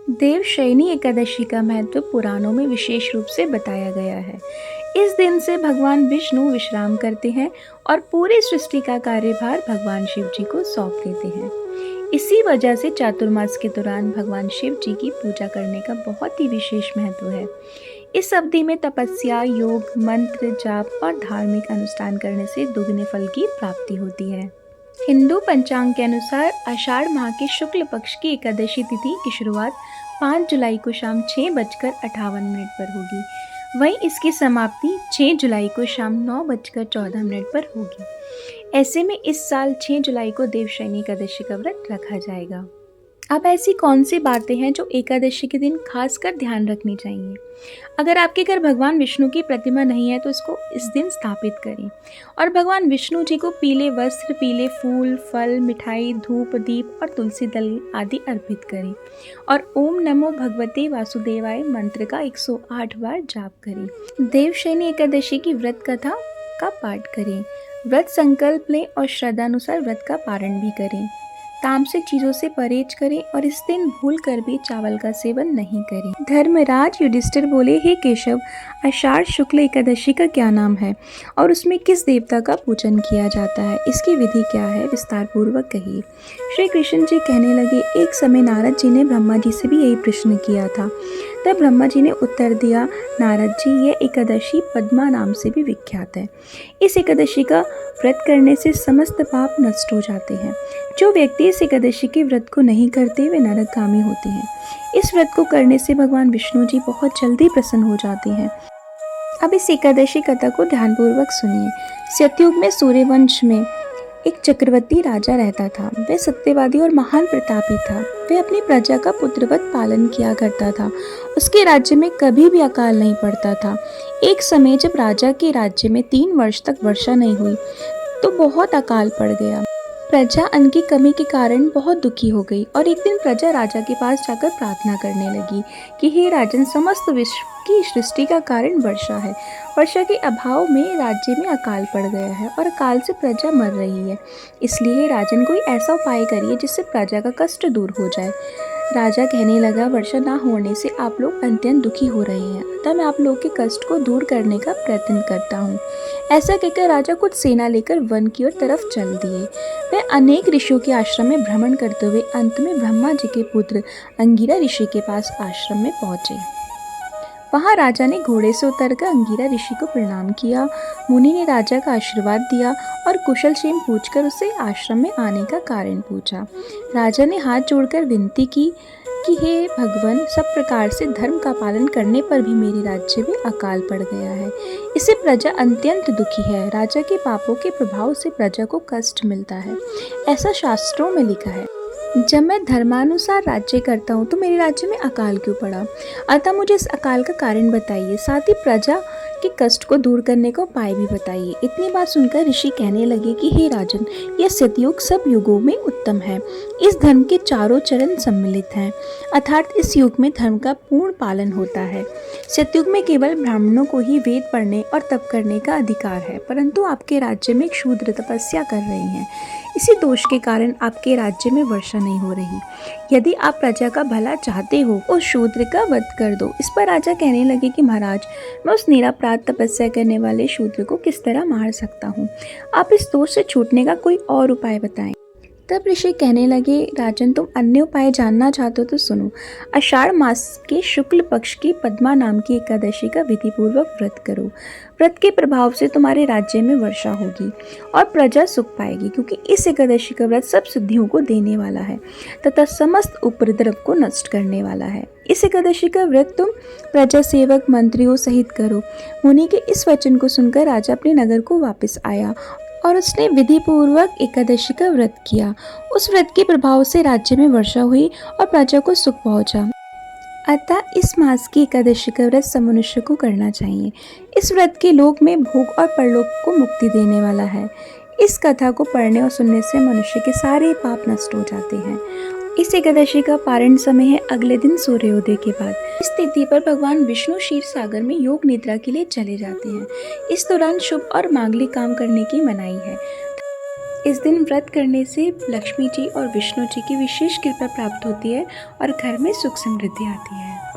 देवशयनी एकादशी का महत्व पुराणों में विशेष रूप से बताया गया है। इस दिन से भगवान विष्णु विश्राम करते हैं और पूरी सृष्टि का कार्यभार भगवान शिव जी को सौंप देते हैं। इसी वजह से चातुर्मास के दौरान भगवान शिव जी की पूजा करने का बहुत ही विशेष महत्व है। इस अवधि में तपस्या, योग, मंत्र जाप और धार्मिक अनुष्ठान करने से दुगने फल की प्राप्ति होती है। हिंदू पंचांग के अनुसार आषाढ़ माह के शुक्ल पक्ष की एकादशी तिथि की शुरुआत 5 जुलाई को शाम 6:58 पर होगी। वहीं इसकी समाप्ति 6 जुलाई को शाम 9:14 पर होगी। ऐसे में इस साल 6 जुलाई को देवशयनी एकादशी का व्रत रखा जाएगा। अब ऐसी कौन सी बातें हैं जो एकादशी के दिन खासकर ध्यान रखनी चाहिए? अगर आपके घर भगवान विष्णु की प्रतिमा नहीं है तो इसको इस दिन स्थापित करें और भगवान विष्णु जी को पीले वस्त्र, पीले फूल, फल, मिठाई, धूप, दीप और तुलसी दल आदि अर्पित करें और ओम नमो भगवते वासुदेवाय मंत्र का 108 बार जाप करें। देवशयनी एकादशी की व्रत कथा का पाठ करें, व्रत संकल्प लें और श्रद्धानुसार व्रत का पारण भी करें। तामसिक चीजों से परहेज करें और इस दिन भूल कर भी चावल का सेवन नहीं करें। धर्मराज युधिष्ठिर बोले, हे केशव, आषाढ़ शुक्ल एकादशी का क्या नाम है और उसमें किस देवता का पूजन किया जाता है? इसकी विधि क्या है? विस्तार पूर्वक कहिए। श्री कृष्ण जी कहने लगे, एक समय नारद जी ने ब्रह्मा जी से भी यही प्रश्न किया था। तब ब्रह्मा जी ने उत्तर दिया, नारद जी, यह एकादशी पद्मा नाम से भी विख्यात है। इस एकादशी का व्रत करने से समस्त पाप नष्ट हो जाते हैं। जो व्यक्ति इस एकादशी के व्रत को नहीं करते वे नरकगामी होते हैं। इस व्रत को करने से भगवान विष्णु जी बहुत जल्दी प्रसन्न हो जाते हैं। अब इस एकादशी कथा को ध्यानपूर्वक सुनिए। सतयुग में सूर्यवंश में एक चक्रवर्ती राजा रहता था। वह सत्यवादी और महान प्रतापी था। वह अपनी प्रजा का पुत्रवत पालन किया करता था। उसके राज्य में कभी भी अकाल नहीं पड़ता था। एक समय जब राजा के राज्य में 3 वर्ष तक वर्षा नहीं हुई तो बहुत अकाल पड़ गया। प्रजा अन्न की कमी के कारण बहुत दुखी हो गई और एक दिन प्रजा राजा के पास जाकर प्रार्थना करने लगी कि हे राजन, समस्त विश्व की सृष्टि का कारण वर्षा है। वर्षा के अभाव में राज्य में अकाल पड़ गया है और अकाल से प्रजा मर रही है। इसलिए राजन कोई ऐसा उपाय करिए जिससे प्रजा का कष्ट दूर हो जाए। राजा कहने लगा, वर्षा ना होने से आप लोग अत्यंत दुखी हो रहे हैं, अतः मैं आप लोग के कष्ट को दूर करने का प्रयत्न करता हूँ। ऐसा कहकर राजा कुछ सेना लेकर वन की ओर तरफ चल दिए। वह अनेक ऋषियों के आश्रम में भ्रमण करते हुए अंत में ब्रह्मा जी के पुत्र अंगिरा ऋषि के पास आश्रम में पहुंचे। वहां राजा ने घोड़े से उतरकर अंगिरा ऋषि को प्रणाम किया। मुनि ने राजा का आशीर्वाद दिया और कुशल क्षेम पूछकर उससे आश्रम में आने का कारण पूछा। राजा ने हाथ जोड़कर विनती की कि हे भगवान, सब प्रकार से धर्म का पालन करने पर भी मेरे राज्य में अकाल पड़ गया है। इससे प्रजा अत्यंत दुखी है। राजा के पापों के प्रभाव से प्रजा को कष्ट मिलता है। ऐसा शास्त्रों में लिखा है। जब मैं धर्मानुसार राज्य करता हूँ तो मेरे राज्य में अकाल क्यों पड़ा? अतः मुझे इस अकाल का कारण बताइए, साथ ही प्रजा के कष्ट को दूर करने का उपाय भी बताइए। इतनी बात सुनकर ऋषि कहने लगे कि हे राजन, यह सतयुग सब युगों में उत्तम है। इस धर्म के चारों चरण सम्मिलित हैं, अर्थात इस युग में धर्म का पूर्ण पालन होता है। सतयुग में केवल ब्राह्मणों को ही वेद पढ़ने और तप करने का अधिकार है, परंतु आपके राज्य में एक शूद्र तपस्या कर रहे हैं। इसी दोष के कारण आपके राज्य में वर्षा नहीं हो रही। यदि आप प्रजा का भला चाहते हो, उस शूद्र का वध कर दो। इस पर राजा कहने लगे कि महाराज, मैं उस निरपराध तपस्या करने वाले शूद्र को किस तरह मार सकता हूँ? आप इस दोष से छूटने का कोई और उपाय बताएं। तब ऋषि कहने लगे, राजन, तुम अन्य उपाय जानना चाहते हो तो सुनो। आषाढ़ मास के शुक्ल पक्ष की पद्मा नाम की एकादशी का विधि पूर्वक व्रत करो। व्रत के प्रभाव से तुम्हारे राज्य में वर्षा होगी और प्रजा सुख पाएगी, क्योंकि इस एकादशी का व्रत सब सिद्धियों को देने वाला है तथा समस्त उपद्रव को नष्ट करने वाला है। इस एकादशी का व्रत तुम प्रजा सेवक मंत्रियों सहित करो। मुनि के इस वचन को सुनकर राजा अपने नगर को वापस आया और उसने विधि पूर्वक एकादशी का व्रत किया। उस व्रत के प्रभाव से राज्य में वर्षा हुई और प्रजा को सुख पहुंचा। अतः इस मास की एकादशी का व्रत सब मनुष्य को करना चाहिए। इस व्रत के लोक में भोग और परलोक को मुक्ति देने वाला है। इस कथा को पढ़ने और सुनने से मनुष्य के सारे पाप नष्ट हो जाते हैं। इस एकादशी का पारण समय है अगले दिन सूर्योदय के बाद। इस तिथि पर भगवान विष्णु क्षीर सागर में योग निद्रा के लिए चले जाते हैं। इस दौरान शुभ और मांगलिक काम करने की मनाही है। इस दिन व्रत करने से लक्ष्मी जी और विष्णु जी की विशेष कृपा प्राप्त होती है और घर में सुख समृद्धि आती है।